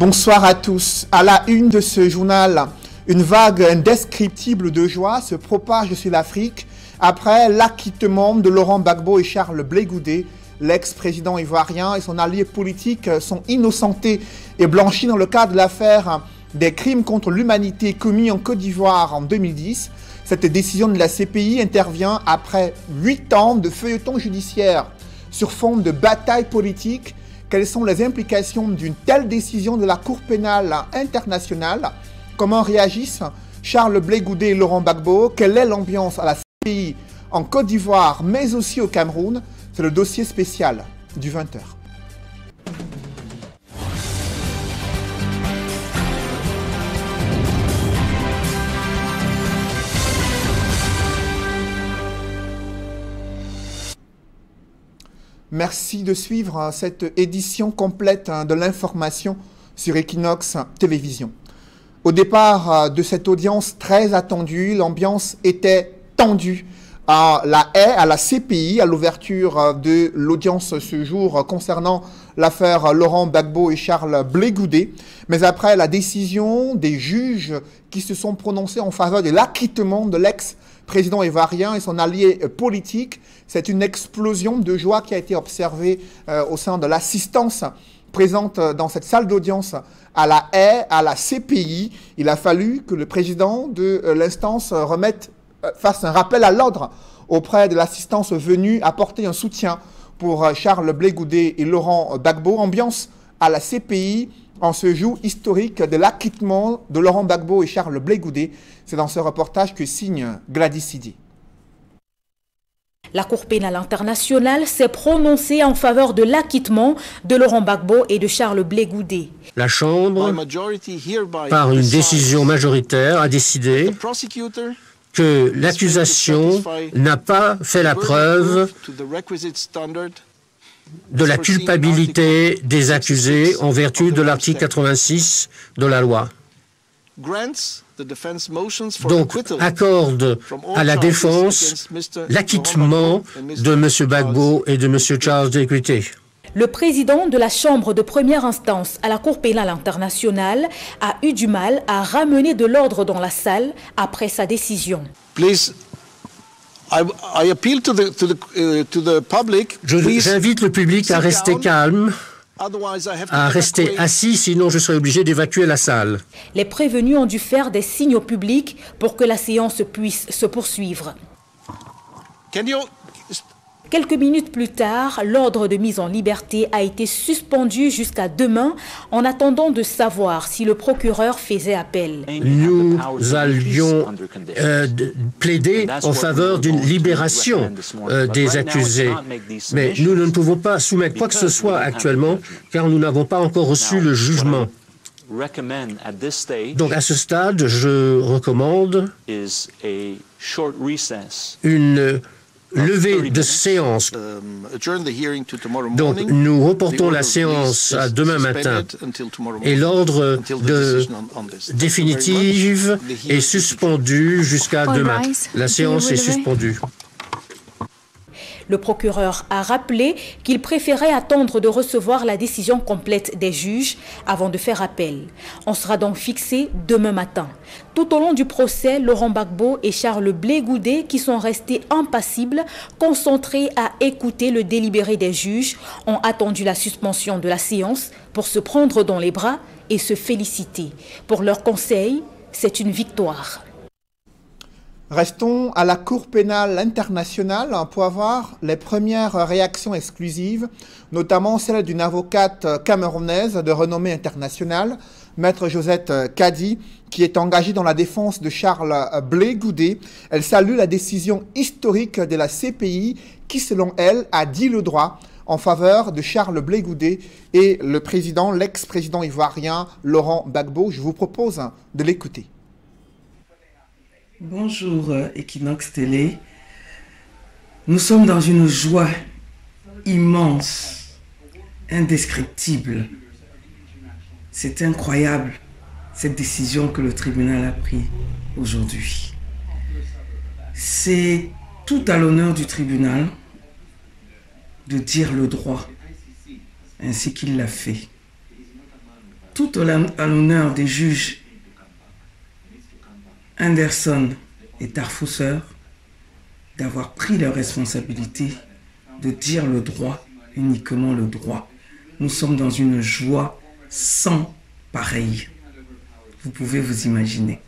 Bonsoir à tous. À la une de ce journal, une vague indescriptible de joie se propage sur l'Afrique après l'acquittement de Laurent Gbagbo et Charles Blé Goudé. L'ex-président ivoirien et son allié politique sont innocentés et blanchis dans le cadre de l'affaire des crimes contre l'humanité commis en Côte d'Ivoire en 2010. Cette décision de la CPI intervient après 8 ans de feuilleton judiciaire sur fond de bataille politique. Quelles sont les implications d'une telle décision de la Cour pénale internationale? Comment réagissent Charles Blé Goudé et Laurent Gbagbo? Quelle est l'ambiance à la CPI en Côte d'Ivoire, mais aussi au Cameroun? C'est le dossier spécial du 20h. Merci de suivre cette édition complète de l'information sur Equinox Télévision. Au départ de cette audience très attendue, l'ambiance était tendue à la CPI, à l'ouverture de l'audience ce jour concernant l'affaire Laurent Gbagbo et Charles Blé Goudé. Mais après la décision des juges qui se sont prononcés en faveur de l'acquittement de l'ex-président ivoirien et son allié politique, c'est une explosion de joie qui a été observée au sein de l'assistance présente dans cette salle d'audience à la CPI. Il a fallu que le président de l'instance fasse un rappel à l'ordre auprès de l'assistance venue apporter un soutien pour Charles Blé Goudé et Laurent Gbagbo. Ambiance à la CPI en ce jour historique de l'acquittement de Laurent Gbagbo et Charles Blé Goudé. C'est dans ce reportage que signe Gladys Sidi. La Cour pénale internationale s'est prononcée en faveur de l'acquittement de Laurent Gbagbo et de Charles Blé Goudé. La Chambre, par une décision majoritaire, a décidé que l'accusation n'a pas fait la preuve de la culpabilité des accusés en vertu de l'article 86 de la loi. Donc, accorde à la défense l'acquittement de M. Gbagbo et de M. Charles Blé Goudé. Le président de la Chambre de première instance à la Cour pénale internationale a eu du mal à ramener de l'ordre dans la salle après sa décision. J'invite le public à rester calme, à rester assis, sinon je serai obligé d'évacuer la salle. Les prévenus ont dû faire des signes au public pour que la séance puisse se poursuivre. Quelques minutes plus tard, l'ordre de mise en liberté a été suspendu jusqu'à demain en attendant de savoir si le procureur faisait appel. Nous allions plaider en faveur d'une libération des accusés. Mais nous ne pouvons pas soumettre quoi que ce soit actuellement car nous n'avons pas encore reçu le jugement. Donc à ce stade, je recommande une levée de séance. Donc, nous reportons la séance à demain matin et l'ordre définitif est suspendu jusqu'à demain. La séance est suspendue. Le procureur a rappelé qu'il préférait attendre de recevoir la décision complète des juges avant de faire appel. On sera donc fixé demain matin. Tout au long du procès, Laurent Gbagbo et Charles Blé Goudé, qui sont restés impassibles, concentrés à écouter le délibéré des juges, ont attendu la suspension de la séance pour se prendre dans les bras et se féliciter. Pour leur conseil, c'est une victoire. Restons à la Cour pénale internationale pour avoir les premières réactions exclusives, notamment celle d'une avocate camerounaise de renommée internationale, Maître Josette Kadi, qui est engagée dans la défense de Charles Blé Goudé. Elle salue la décision historique de la CPI qui, selon elle, a dit le droit en faveur de Charles Blé Goudé et l'ex-président ivoirien Laurent Gbagbo. Je vous propose de l'écouter. Bonjour Equinox Télé. Nous sommes dans une joie immense, indescriptible. C'est incroyable cette décision que le tribunal a prise aujourd'hui. C'est tout à l'honneur du tribunal de dire le droit, ainsi qu'il l'a fait. tout à l'honneur des juges Anderson et Tarfusser d'avoir pris leurs responsabilités, de dire le droit, uniquement le droit. Nous sommes dans une joie sans pareille. Vous pouvez vous imaginer.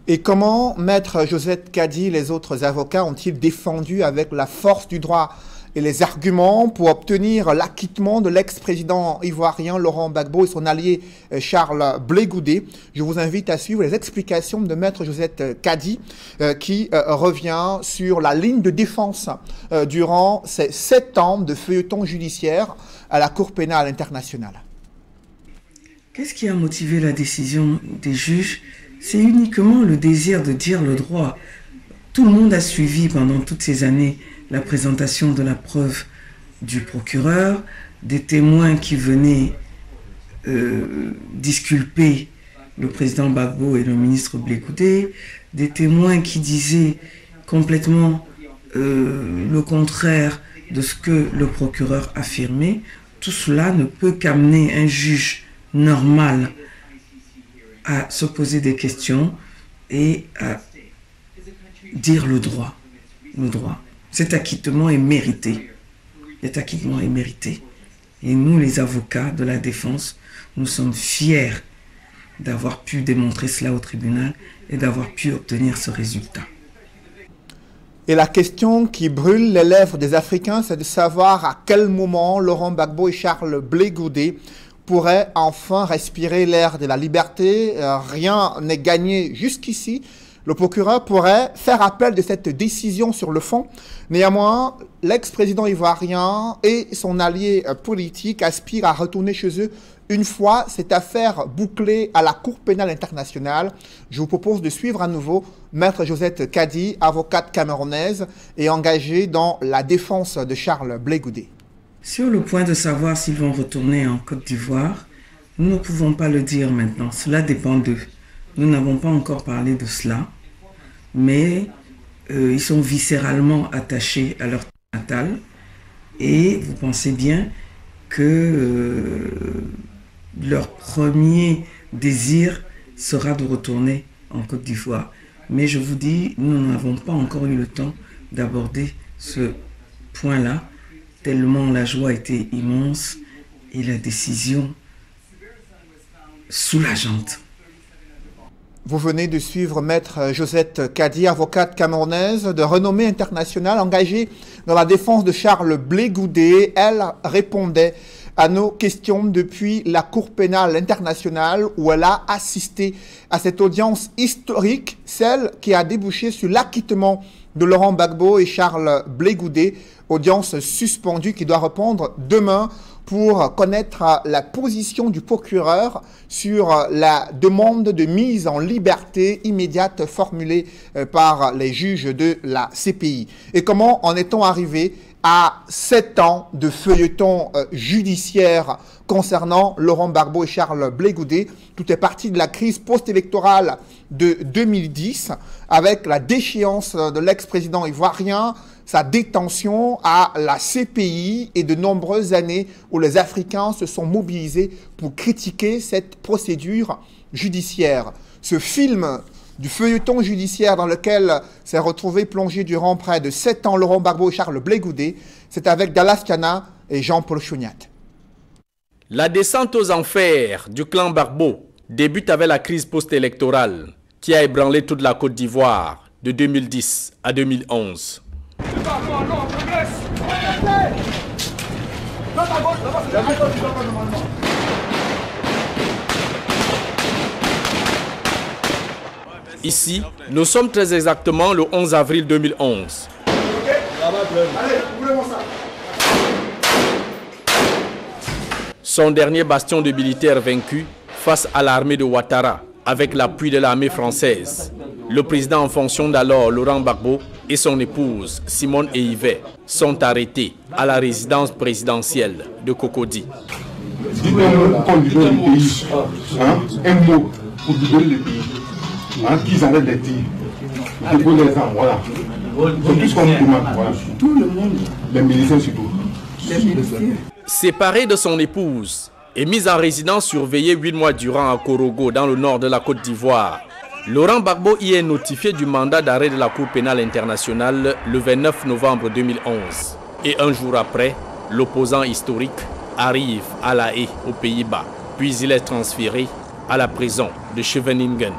Et comment Maître Josette Kadi et les autres avocats ont-ils défendu avec la force du droit et les arguments pour obtenir l'acquittement de l'ex-président ivoirien Laurent Gbagbo et son allié Charles Blé Goudé? Je vous invite à suivre les explications de Maître Josette Kadi qui revient sur la ligne de défense durant ces 7 ans de feuilleton judiciaire à la Cour pénale internationale. Qu'est-ce qui a motivé la décision des juges? C'est uniquement le désir de dire le droit. Tout le monde a suivi pendant toutes ces années la présentation de la preuve du procureur, des témoins qui venaient disculper le président Gbagbo et le ministre Blé Goudé, des témoins qui disaient complètement le contraire de ce que le procureur affirmait. Tout cela ne peut qu'amener un juge normal à se poser des questions et à dire le droit. Le droit. Cet acquittement est mérité. Cet acquittement est mérité. Et nous, les avocats de la défense, nous sommes fiers d'avoir pu démontrer cela au tribunal et d'avoir pu obtenir ce résultat. Et la question qui brûle les lèvres des Africains, c'est de savoir à quel moment Laurent Gbagbo et Charles Blé Goudé pourraient enfin respirer l'air de la liberté. Rien n'est gagné jusqu'ici. Le procureur pourrait faire appel de cette décision sur le fond. Néanmoins, l'ex-président ivoirien et son allié politique aspirent à retourner chez eux une fois cette affaire bouclée à la Cour pénale internationale. Je vous propose de suivre à nouveau Maître Josette Kadi, avocate camerounaise et engagée dans la défense de Charles Blé Goudé. Sur le point de savoir s'ils vont retourner en Côte d'Ivoire, nous ne pouvons pas le dire maintenant. Cela dépend d'eux. Nous n'avons pas encore parlé de cela, mais ils sont viscéralement attachés à leur terre natale et vous pensez bien que leur premier désir sera de retourner en Côte d'Ivoire. Mais je vous dis, nous n'avons pas encore eu le temps d'aborder ce point-là, tellement la joie était immense et la décision soulageante. Vous venez de suivre Maître Josette Kadi, avocate camerounaise de renommée internationale, engagée dans la défense de Charles Blé Goudé. Elle répondait à nos questions depuis la Cour pénale internationale où elle a assisté à cette audience historique, celle qui a débouché sur l'acquittement de Laurent Gbagbo et Charles Blé Goudé, audience suspendue qui doit reprendre demain pour connaître la position du procureur sur la demande de mise en liberté immédiate formulée par les juges de la CPI. Et comment en est-on arrivé à 7 ans de feuilleton judiciaire concernant Laurent Gbagbo et Charles Blé Goudé? Tout est parti de la crise post-électorale de 2010 avec la déchéance de l'ex-président ivoirien, sa détention à la CPI et de nombreuses années où les Africains se sont mobilisés pour critiquer cette procédure judiciaire. Ce film du feuilleton judiciaire dans lequel s'est retrouvé plongé durant près de 7 ans Laurent Gbagbo et Charles Blé Goudé, c'est avec Dallas Kana et Jean-Paul Chouniat. La descente aux enfers du clan Gbagbo débute avec la crise post-électorale qui a ébranlé toute la Côte d'Ivoire de 2010 à 2011. Ici, nous sommes très exactement le 11 avril 2011. Son dernier bastion de militaires vaincu face à l'armée de Ouattara, avec l'appui de l'armée française. Le président en fonction d'alors, Laurent Gbagbo, et son épouse, Simone Eivet, sont arrêtés à la résidence présidentielle de Cocody. Dites-moi qu'on libère le pays. Un mot pour libérer le pays. Qu'ils arrêtent les tirs. Pour les gens, voilà. C'est tout ce qu'on nous demande. Voilà. Tout le monde. Les miliciens surtout. Séparé de son épouse, est mis en résidence surveillée 8 mois durant à Korogo, dans le nord de la Côte d'Ivoire. Laurent Gbagbo y est notifié du mandat d'arrêt de la Cour pénale internationale le 29 novembre 2011. Et un jour après, l'opposant historique arrive à La Haye, aux Pays-Bas. Puis il est transféré à la prison de Scheveningen.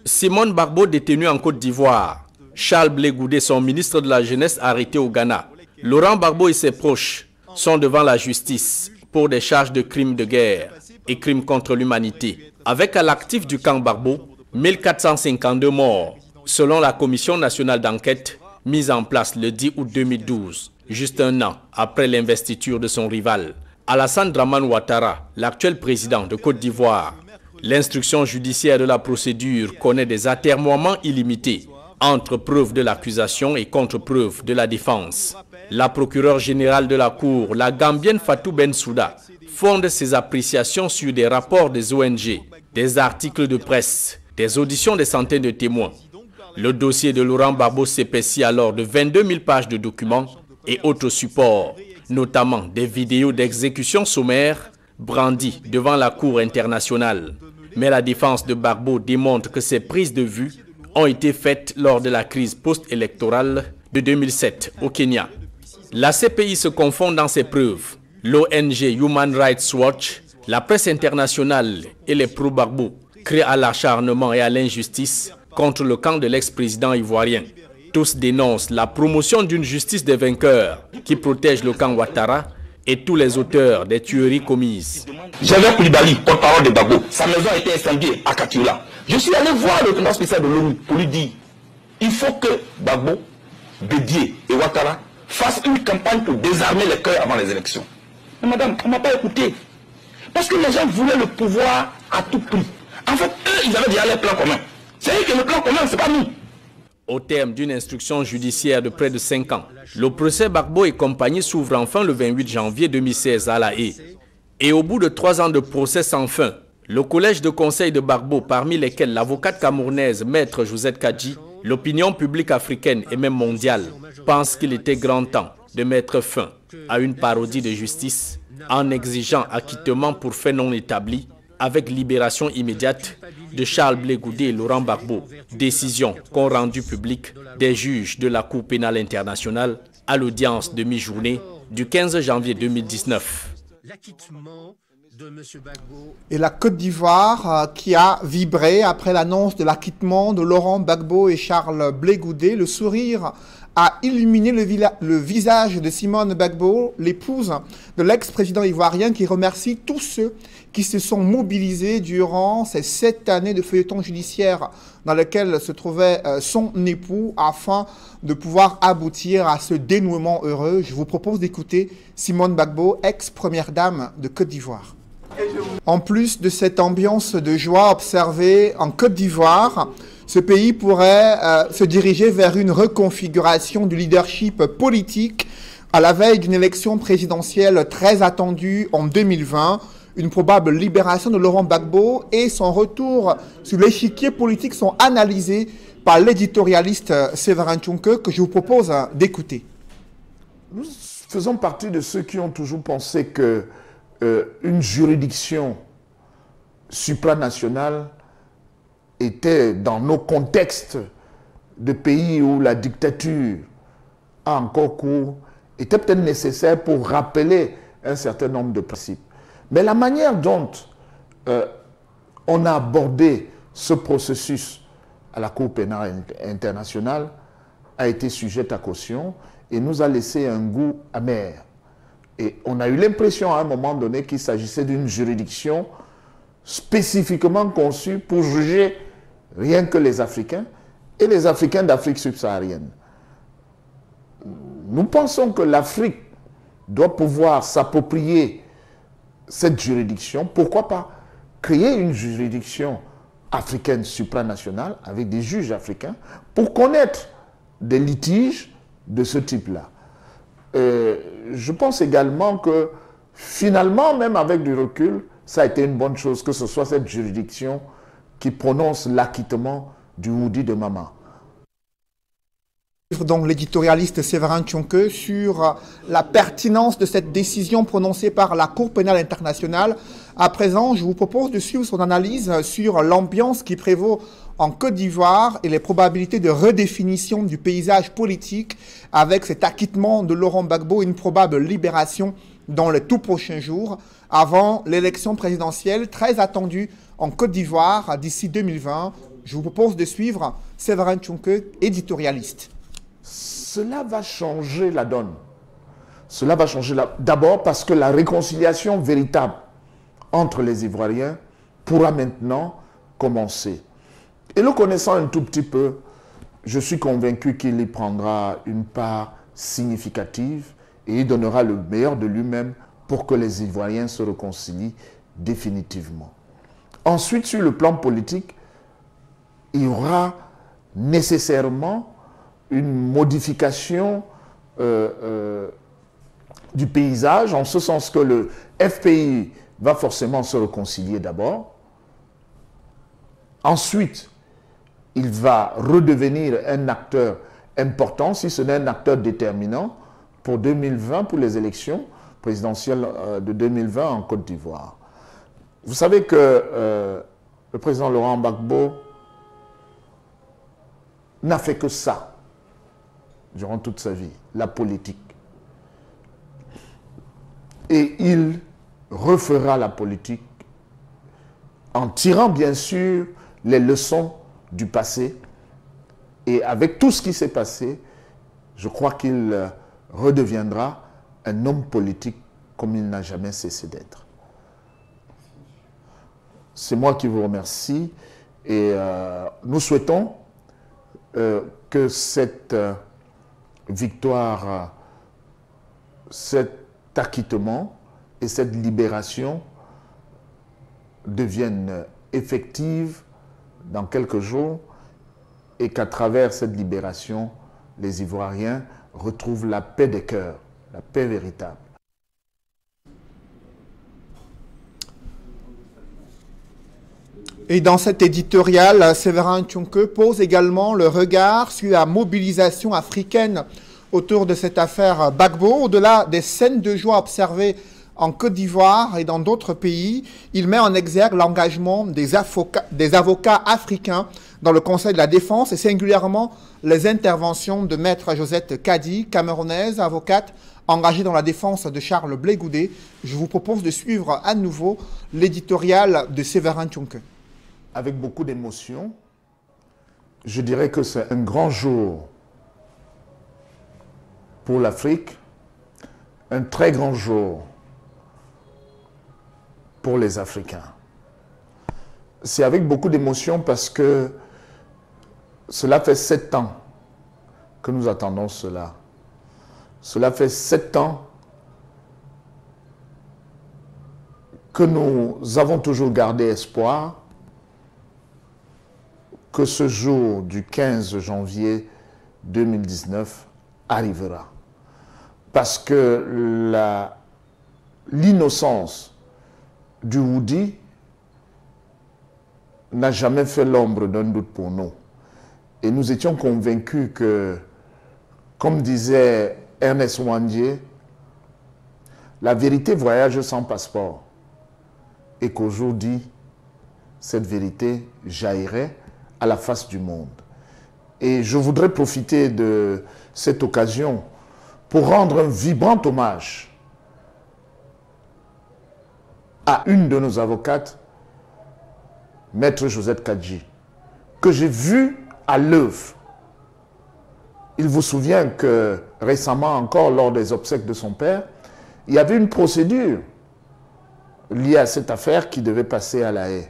Simone Gbagbo détenu en Côte d'Ivoire. Charles Blé Goudé, son ministre de la Jeunesse, arrêté au Ghana. Laurent Gbagbo et ses proches sont devant la justice pour des charges de crimes de guerre et crimes contre l'humanité. Avec à l'actif du camp Gbagbo, 1452 morts, selon la Commission nationale d'enquête mise en place le 10 août 2012, juste un an après l'investiture de son rival. Alassane Dramane Ouattara, l'actuel président de Côte d'Ivoire. L'instruction judiciaire de la procédure connaît des atermoiements illimités entre preuves de l'accusation et contre-preuves de la défense. La procureure générale de la Cour, la Gambienne Fatou Bensouda, fonde ses appréciations sur des rapports des ONG, des articles de presse, des auditions des centaines de témoins. Le dossier de Laurent Gbagbo s'épaissit alors de 22 000 pages de documents et autres supports, notamment des vidéos d'exécution sommaire brandies devant la Cour internationale. Mais la défense de Gbagbo démontre que ces prises de vue ont été faites lors de la crise post-électorale de 2007 au Kenya. La CPI se confond dans ses preuves. L'ONG Human Rights Watch, la presse internationale et les pro-Gbagbo créent à l'acharnement et à l'injustice contre le camp de l'ex-président ivoirien. Tous dénoncent la promotion d'une justice des vainqueurs qui protège le camp Ouattara et tous les auteurs des tueries commises. J'avais Koulibaly, porte-parole de Gbagbo. Sa maison a été incendiée à Katioula. Je suis allé voir le commandant spécial de l'ONU pour lui dire il faut que Gbagbo, Bédié et Ouattara fassent une campagne pour désarmer les cœurs avant les élections. Mais madame, on ne m'a pas écouté. Parce que les gens voulaient le pouvoir à tout prix. En fait, eux, ils avaient déjà leur plan commun. C'est eux qui ont le plan commun, c'est pas nous. Au terme d'une instruction judiciaire de près de 5 ans, le procès Gbagbo et compagnie s'ouvre enfin le 28 janvier 2016 à La Haye. Et au bout de 3 ans de procès sans fin, le collège de conseil de Gbagbo, parmi lesquels l'avocate camerounaise Maître Josette Kadji, l'opinion publique africaine et même mondiale, pense qu'il était grand temps de mettre fin à une parodie de justice en exigeant acquittement pour faits non établis avec libération immédiate de Charles Blé Goudé et Laurent Gbagbo. Décision qu'ont rendue publique des juges de la Cour pénale internationale à l'audience de mi-journée du 15 janvier 2019. Et la Côte d'Ivoire qui a vibré après l'annonce de l'acquittement de Laurent Gbagbo et Charles Blé Goudé, le sourire a illuminé le visage de Simone Gbagbo, l'épouse de l'ex-président ivoirien, qui remercie tous ceux qui se sont mobilisés durant ces 7 années de feuilleton judiciaire dans lequel se trouvait son époux afin de pouvoir aboutir à ce dénouement heureux. Je vous propose d'écouter Simone Gbagbo, ex-première dame de Côte d'Ivoire. En plus de cette ambiance de joie observée en Côte d'Ivoire, ce pays pourrait se diriger vers une reconfiguration du leadership politique à la veille d'une élection présidentielle très attendue en 2020. Une probable libération de Laurent Gbagbo et son retour sur l'échiquier politique sont analysés par l'éditorialiste Séverin Tchonke, que je vous propose d'écouter. Nous faisons partie de ceux qui ont toujours pensé que une juridiction supranationale était, dans nos contextes de pays où la dictature a encore cours, était peut-être nécessaire pour rappeler un certain nombre de principes. Mais la manière dont on a abordé ce processus à la Cour pénale internationale a été sujette à caution et nous a laissé un goût amer. Et on a eu l'impression à un moment donné qu'il s'agissait d'une juridiction spécifiquement conçue pour juger rien que les Africains et les Africains d'Afrique subsaharienne. Nous pensons que l'Afrique doit pouvoir s'approprier cette juridiction. Pourquoi pas créer une juridiction africaine supranationale avec des juges africains pour connaître des litiges de ce type-là. je pense également que finalement, même avec du recul, ça a été une bonne chose que ce soit cette juridiction qui prononce l'acquittement du Woudi de Mama. Donc l'éditorialiste Séverin Tchonke sur la pertinence de cette décision prononcée par la Cour pénale internationale. À présent, je vous propose de suivre son analyse sur l'ambiance qui prévaut en Côte d'Ivoire et les probabilités de redéfinition du paysage politique avec cet acquittement de Laurent Gbagbo et une probable libération dans les tout prochains jours avant l'élection présidentielle très attendue en Côte d'Ivoire d'ici 2020. Je vous propose de suivre Séverin Tchonke, éditorialiste. Cela va changer la donne. Cela va changer d'abord parce que la réconciliation véritable entre les Ivoiriens pourra maintenant commencer. Et le connaissant un tout petit peu, je suis convaincu qu'il y prendra une part significative et il donnera le meilleur de lui-même pour que les Ivoiriens se réconcilient définitivement. Ensuite, sur le plan politique, il y aura nécessairement une modification du paysage, en ce sens que le FPI va forcément se réconcilier d'abord. Ensuite, il va redevenir un acteur important, si ce n'est un acteur déterminant, pour 2020, pour les élections présidentielles de 2020 en Côte d'Ivoire. Vous savez que le président Laurent Gbagbo n'a fait que ça durant toute sa vie, la politique. Et il refera la politique en tirant bien sûr les leçons du passé. Et avec tout ce qui s'est passé, je crois qu'il redeviendra un homme politique comme il n'a jamais cessé d'être. C'est moi qui vous remercie et nous souhaitons que cette victoire, cet acquittement et cette libération deviennent effectives dans quelques jours et qu'à travers cette libération, les Ivoiriens retrouvent la paix des cœurs, la paix véritable. Et dans cet éditorial, Séverin Tchonke pose également le regard sur la mobilisation africaine autour de cette affaire Gbagbo. Au-delà des scènes de joie observées en Côte d'Ivoire et dans d'autres pays, il met en exergue l'engagement des avocats africains dans le Conseil de la Défense et singulièrement les interventions de Maître Josette Kadi, camerounaise, avocate engagée dans la défense de Charles Blé Goudé. Je vous propose de suivre à nouveau l'éditorial de Séverin Tchonke. Avec beaucoup d'émotion, je dirais que c'est un grand jour pour l'Afrique, un très grand jour pour les Africains. C'est avec beaucoup d'émotion parce que cela fait 7 ans que nous attendons cela. Cela fait 7 ans que nous avons toujours gardé espoir que ce jour du 15 janvier 2019 arrivera. Parce que l'innocence du Woudi n'a jamais fait l'ombre d'un doute pour nous. Et nous étions convaincus que, comme disait Ernest Ouandié, la vérité voyage sans passeport. Et qu'aujourd'hui, cette vérité jaillirait à la face du monde. Et je voudrais profiter de cette occasion pour rendre un vibrant hommage à une de nos avocates, Maître Josette Kadi, que j'ai vue à l'œuvre. Il vous souvient que récemment encore, lors des obsèques de son père, il y avait une procédure liée à cette affaire qui devait passer à La Haye.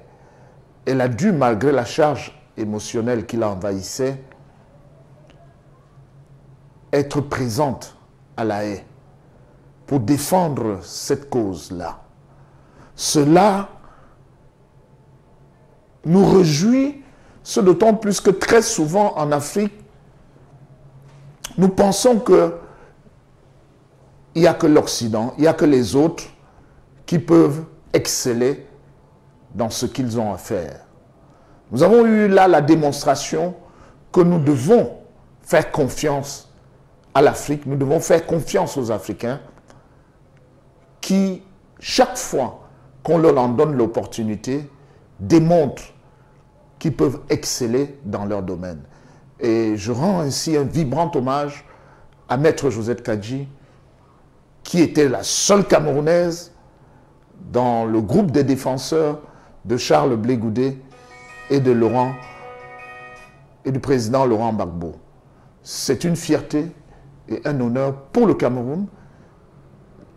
Elle a dû, malgré la charge émotionnelle qui l'envahissait, être présente à La Haye pour défendre cette cause-là. Cela nous réjouit, ce d'autant plus que très souvent en Afrique, nous pensons que il n'y a que l'Occident, il n'y a que les autres qui peuvent exceller dans ce qu'ils ont à faire. Nous avons eu là la démonstration que nous devons faire confiance à l'Afrique, nous devons faire confiance aux Africains qui, chaque fois qu'on leur en donne l'opportunité, démontrent qu'ils peuvent exceller dans leur domaine. Et je rends ainsi un vibrant hommage à Maître Josette Kadji, qui était la seule Camerounaise dans le groupe des défenseurs de Charles Blé Goudé et du président Laurent Gbagbo. C'est une fierté et un honneur pour le Cameroun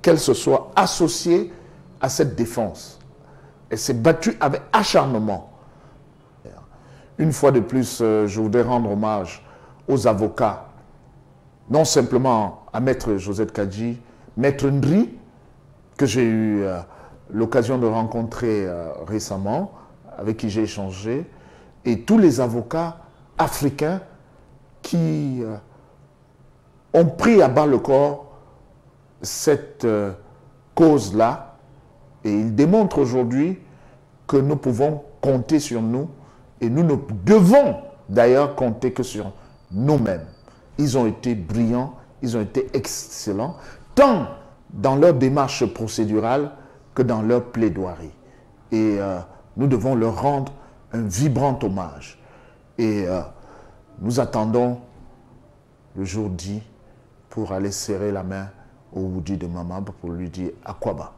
qu'elle se soit associée à cette défense. Elle s'est battue avec acharnement. Une fois de plus, je voudrais rendre hommage aux avocats, non simplement à Maître Josette Kadji, Maître Ndri, que j'ai eu l'occasion de rencontrer récemment, avec qui j'ai échangé, et tous les avocats africains qui ont pris à bas le corps cette cause-là, et ils démontrent aujourd'hui que nous pouvons compter sur nous, et nous ne devons d'ailleurs compter que sur nous-mêmes. Ils ont été brillants, ils ont été excellents, tant dans leur démarche procédurale que dans leur plaidoirie. Et nous devons leur rendre un vibrant hommage. Et nous attendons le jour dit pour aller serrer la main au Woudi de Mamab pour lui dire Akwaba.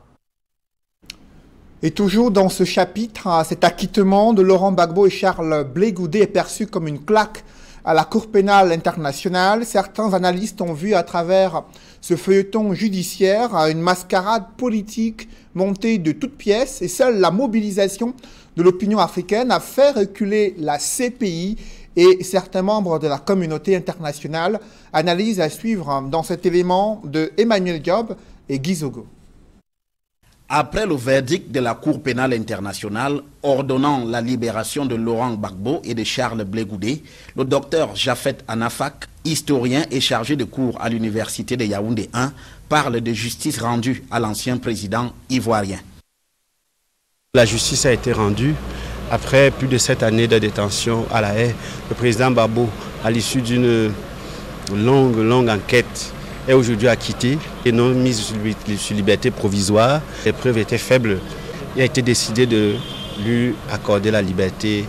Et toujours dans ce chapitre, cet acquittement de Laurent Gbagbo et Charles Blé Goudé est perçu comme une claque à la Cour pénale internationale. Certains analystes ont vu à travers ce feuilleton judiciaire une mascarade politique montée de toutes pièces, et seule la mobilisation de l'opinion africaine a fait reculer la CPI et certains membres de la communauté internationale. Analyse à suivre dans cet élément de Emmanuel Diop et Guy Zogo. Après le verdict de la Cour pénale internationale ordonnant la libération de Laurent Gbagbo et de Charles Blé Goudé, le docteur Jafet Anafak, historien et chargé de cours à l'université de Yaoundé 1, parle de justice rendue à l'ancien président ivoirien. La justice a été rendue après plus de 7 années de détention à La Haye. Le président Gbagbo, à l'issue d'une longue enquête, est aujourd'hui acquitté et non mis sur liberté provisoire. Les preuves étaient faibles. Il a été décidé de lui accorder la liberté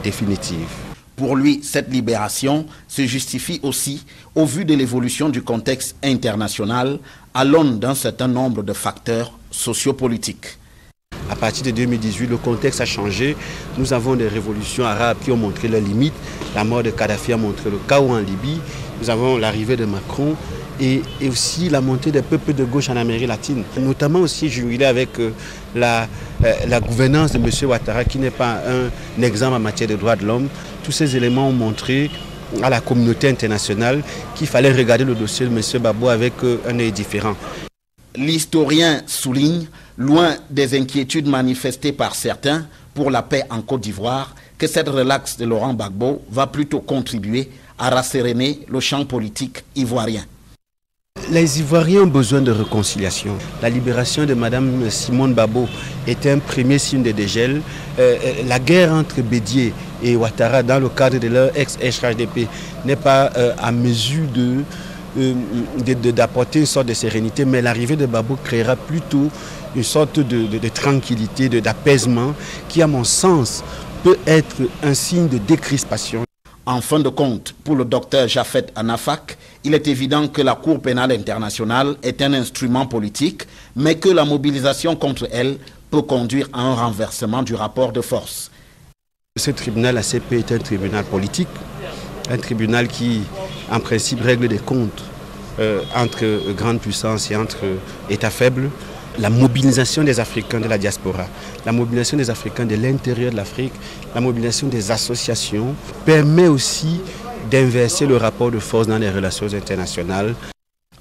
définitive. Pour lui, cette libération se justifie aussi au vu de l'évolution du contexte international à l'aune d'un certain nombre de facteurs sociopolitiques. À partir de 2018, le contexte a changé. Nous avons des révolutions arabes qui ont montré leurs limites. La mort de Kadhafi a montré le chaos en Libye. Nous avons l'arrivée de Macron et aussi la montée des peuples de gauche en Amérique latine. Notamment aussi jubilé avec la gouvernance de M. Ouattara, qui n'est pas un exemple en matière de droits de l'homme. Tous ces éléments ont montré à la communauté internationale qu'il fallait regarder le dossier de M. Gbagbo avec un œil différent. L'historien souligne, loin des inquiétudes manifestées par certains pour la paix en Côte d'Ivoire, que cette relaxe de Laurent Gbagbo va plutôt contribuer à rasséréner le champ politique ivoirien. Les Ivoiriens ont besoin de réconciliation. La libération de Mme Simone Babo était un premier signe de dégel. La guerre entre Bédié et Ouattara dans le cadre de leur ex-HDP n'est pas à mesure d'apporter une sorte de sérénité, mais l'arrivée de Babo créera plutôt une sorte de tranquillité, d'apaisement qui, à mon sens, peut être un signe de décrispation. En fin de compte, pour le docteur Jafet Anafak, il est évident que la Cour pénale internationale est un instrument politique, mais que la mobilisation contre elle peut conduire à un renversement du rapport de force. Ce tribunal, la CPI, est un tribunal politique, un tribunal qui, en principe, règle des comptes entre grandes puissances et entre États faibles. La mobilisation des Africains de la diaspora, la mobilisation des Africains de l'intérieur de l'Afrique, la mobilisation des associations permet aussi d'inverser le rapport de force dans les relations internationales.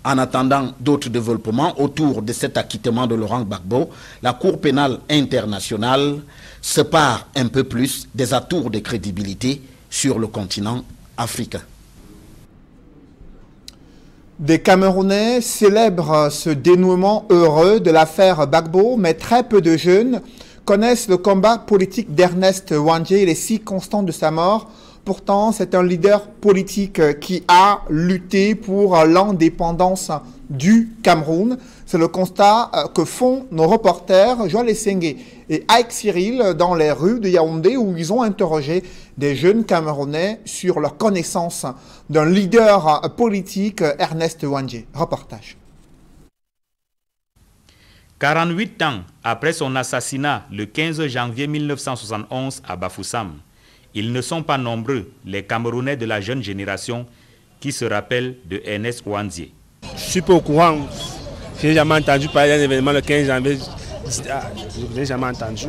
En attendant d'autres développements autour de cet acquittement de Laurent Gbagbo, la Cour pénale internationale se pare un peu plus des atours de crédibilité sur le continent africain. Des Camerounais célèbrent ce dénouement heureux de l'affaire Gbagbo, mais très peu de jeunes connaissent le combat politique d'Ernest Ouandjé et les circonstances de sa mort. Pourtant, c'est un leader politique qui a lutté pour l'indépendance du Cameroun. C'est le constat que font nos reporters Joël Essengue et Ike Cyril dans les rues de Yaoundé, où ils ont interrogé des jeunes Camerounais sur leur connaissance d'un leader politique, Ernest Ouandjé. Reportage. 48 ans après son assassinat le 15 janvier 1971 à Bafoussam, ils ne sont pas nombreux, les Camerounais de la jeune génération, qui se rappellent de Ernest Ouandjé. Je suis pas au courant. Je n'ai jamais entendu parler d'un événement le 15 janvier. Je n'ai jamais entendu.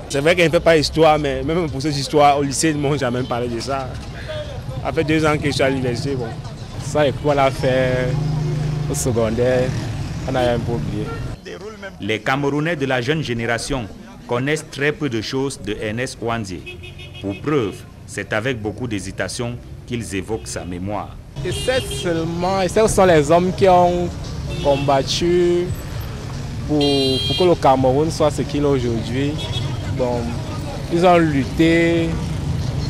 C'est vrai qu'elle ne fait pas histoire, mais même pour cette histoire, au lycée, ils ne m'ont jamais parlé de ça. Ça fait 2 ans que je suis à l'université. Bon. Ça, l'école a fait au secondaire, on a un peu oublié. Les Camerounais de la jeune génération connaissent très peu de choses de Ernest Ouandjé. Pour preuve, c'est avec beaucoup d'hésitation qu'ils évoquent sa mémoire. Et c'est seulement, et ce sont les hommes qui ont combattu pour que le Cameroun soit ce qu'il est aujourd'hui. Bon, ils ont lutté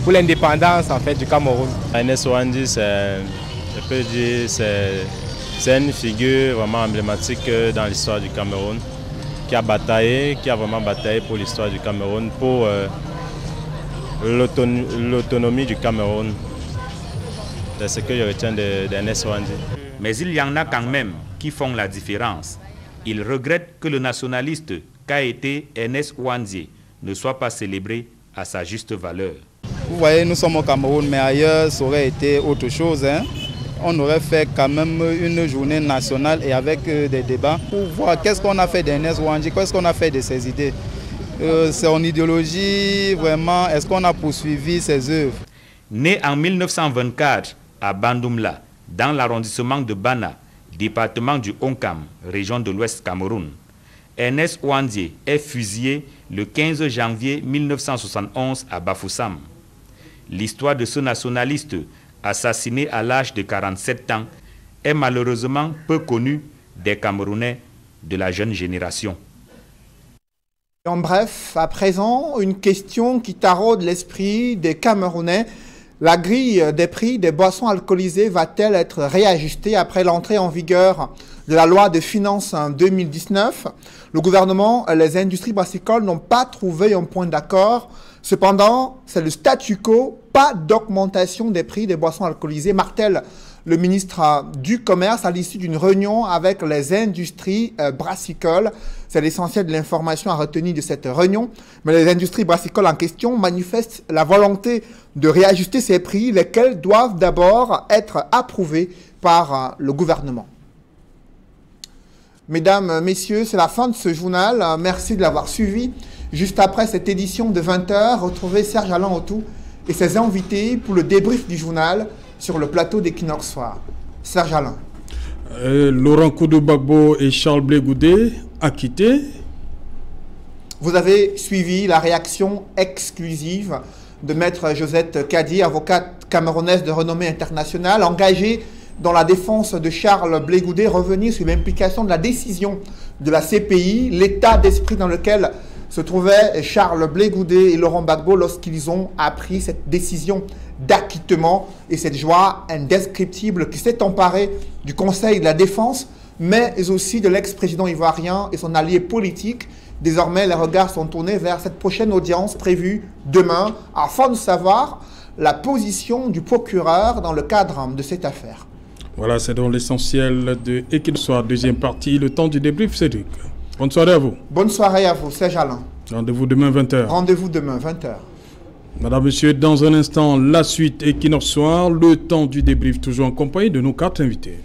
pour l'indépendance en fait du Cameroun. Ernest Ouandjé, je peux dire, c'est une figure vraiment emblématique dans l'histoire du Cameroun, qui a vraiment bataillé pour l'histoire du Cameroun, pour l'autonomie du Cameroun. C'est ce que je retiens d'Ernest Ouandjé. Mais il y en a quand même qui font la différence. Ils regrettent que le nationaliste qu'a été Ernest Ouandjé ne soit pas célébré à sa juste valeur. Vous voyez, nous sommes au Cameroun, mais ailleurs, ça aurait été autre chose. Hein? On aurait fait quand même une journée nationale et avec des débats pour voir qu'est-ce qu'on a fait d'Ernest Ouandjé, qu'est-ce qu'on a fait de ses idées. Son idéologie, vraiment, est-ce qu'on a poursuivi ses œuvres? Né en 1924 à Bandoumla, dans l'arrondissement de Bana, département du Onkam, région de l'Ouest Cameroun, Ernest Ouandjé est fusillé le 15 janvier 1971 à Bafoussam. L'histoire de ce nationaliste, assassiné à l'âge de 47 ans, est malheureusement peu connue des Camerounais de la jeune génération. En bref, à présent, une question qui taraude l'esprit des Camerounais. La grille des prix des boissons alcoolisées va-t-elle être réajustée après l'entrée en vigueur de la loi de finances en 2019? Le gouvernement et les industries brassicoles n'ont pas trouvé un point d'accord. Cependant, c'est le statu quo, pas d'augmentation des prix des boissons alcoolisées, martèle le ministre du Commerce à l'issue d'une réunion avec les industries brassicoles. C'est l'essentiel de l'information à retenir de cette réunion. Mais les industries brassicoles en question manifestent la volonté de réajuster ces prix, lesquels doivent d'abord être approuvés par le gouvernement. Mesdames, Messieurs, c'est la fin de ce journal. Merci de l'avoir suivi. Juste après cette édition de 20h, retrouvez Serge Alain Autou et ses invités pour le débrief du journal sur le plateau d'Equinox Soir. Serge Alain. Laurent Gbagbo et Charles Blé Goudé acquittés. Vous avez suivi la réaction exclusive de Maître Josette Kadi, avocate camerounaise de renommée internationale, engagée dans la défense de Charles Blé Goudé, revenir sur l'implication de la décision de la CPI, l'état d'esprit dans lequel se trouvaient Charles Blé Goudé et Laurent Gbagbo lorsqu'ils ont appris cette décision d'acquittement et cette joie indescriptible qui s'est emparée du Conseil de la Défense, mais aussi de l'ex-président ivoirien et son allié politique. Désormais, les regards sont tournés vers cette prochaine audience prévue demain, afin de savoir la position du procureur dans le cadre de cette affaire. Voilà, c'est donc l'essentiel de Equinox Soir, deuxième partie, le temps du débrief, Cédric. Bonne soirée à vous. Bonne soirée à vous, Serge Alain. Rendez-vous demain 20h. Rendez-vous demain 20h. Madame, Monsieur, dans un instant, la suite Equinox Soir, le temps du débrief, toujours en compagnie de nos 4 invités.